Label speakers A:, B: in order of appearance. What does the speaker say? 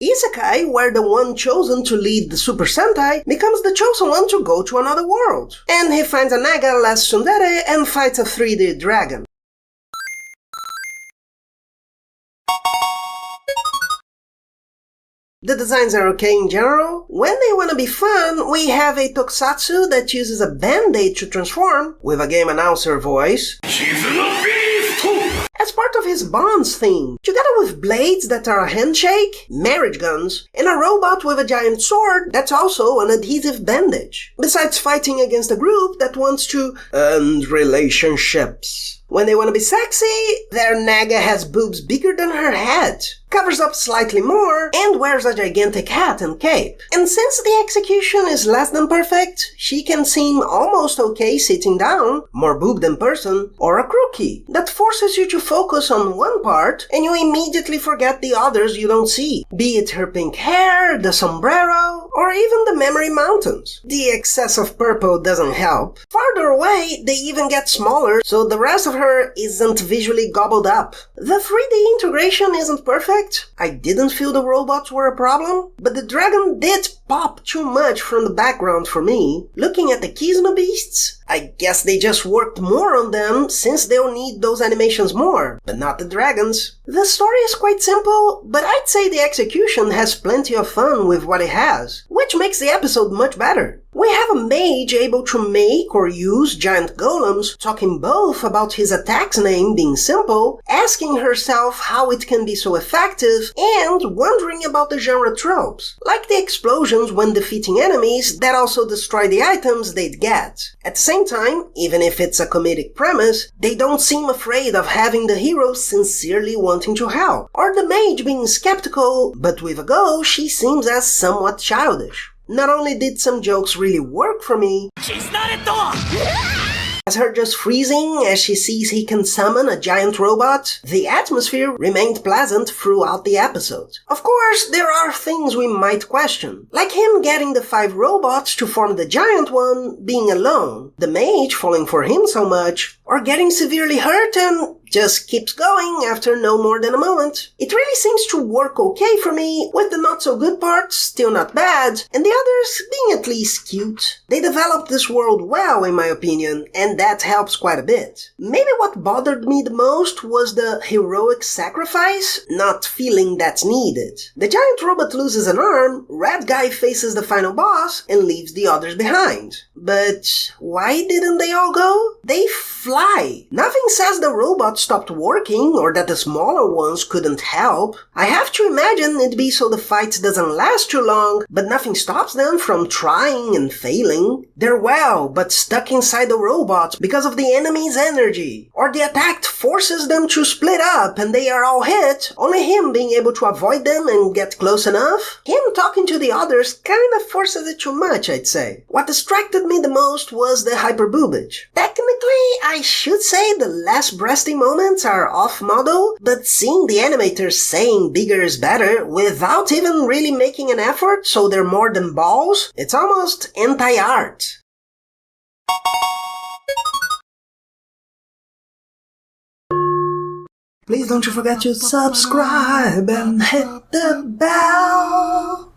A: Isekai, where the one chosen to lead the Super Sentai becomes the chosen one to go to another world. And he finds a Naga less tsundere and fights a 3D dragon. The designs are okay in general. When they want to be fun, we have a tokusatsu that uses a band-aid to transform, with a game announcer voice, as part of his Bonds theme, together with blades that are a handshake, marriage guns, and a robot with a giant sword that's also an adhesive bandage, besides fighting against a group that wants to end relationships. When they want to be sexy, their Naga has boobs bigger than her head, covers up slightly more, and wears a gigantic hat and cape. And since the execution is less than perfect, she can seem almost okay sitting down, more boob than person, or a crookie that forces you to focus on one part and you immediately forget the others you don't see, be it her pink hair, the sombrero, or even the memory mountains. The excess of purple doesn't help. Farther away, they even get smaller, so the rest of her isn't visually gobbled up. The 3D integration isn't perfect. I didn't feel the robots were a problem, but the dragon did pop too much from the background for me. Looking at the Kizuna beasts, I guess they just worked more on them since they'll need those animations more, but not the dragons. The story is quite simple, but I'd say the execution has plenty of fun with what it has, which makes the episode much better. We have a mage able to make or use giant golems, talking both about his attack's name being simple, asking herself how it can be so effective, and wondering about the genre tropes, like the explosions when defeating enemies that also destroy the items they'd get. At the same time, even if it's a comedic premise, they don't seem afraid of having the hero sincerely wanting to help, or the mage being skeptical, but with a go she seems as somewhat childish. Not only did some jokes really work for me, as her just freezing as she sees he can summon a giant robot, the atmosphere remained pleasant throughout the episode. Of course, there are things we might question, like him getting the 5 robots to form the giant one being alone, the mage falling for him so much, or getting severely hurt and just keeps going after no more than a moment. It really seems to work okay for me, with the not so good parts still not bad, and the others being at least cute. They developed this world well in my opinion, and that helps quite a bit. Maybe what bothered me the most was the heroic sacrifice not feeling that's needed. The giant robot loses an arm, Red Guy faces the final boss, and leaves the others behind. But why didn't they all go? They fly. Nothing says the robot stopped working or that the smaller ones couldn't help. I have to imagine it'd be so the fight doesn't last too long, but nothing stops them from trying and failing. They're well, but stuck inside the robot because of the enemy's energy. Or the attack forces them to split up and they are all hit, only him being able to avoid them and get close enough. Him talking to the others kinda forces it too much, I'd say. What distracted me the most was the hyperboobage. Technically, I should say the less breasty moments are off-model, but seeing the animators saying bigger is better without even really making an effort so they're more than balls, it's almost anti-art. Please don't you forget to subscribe and hit the bell.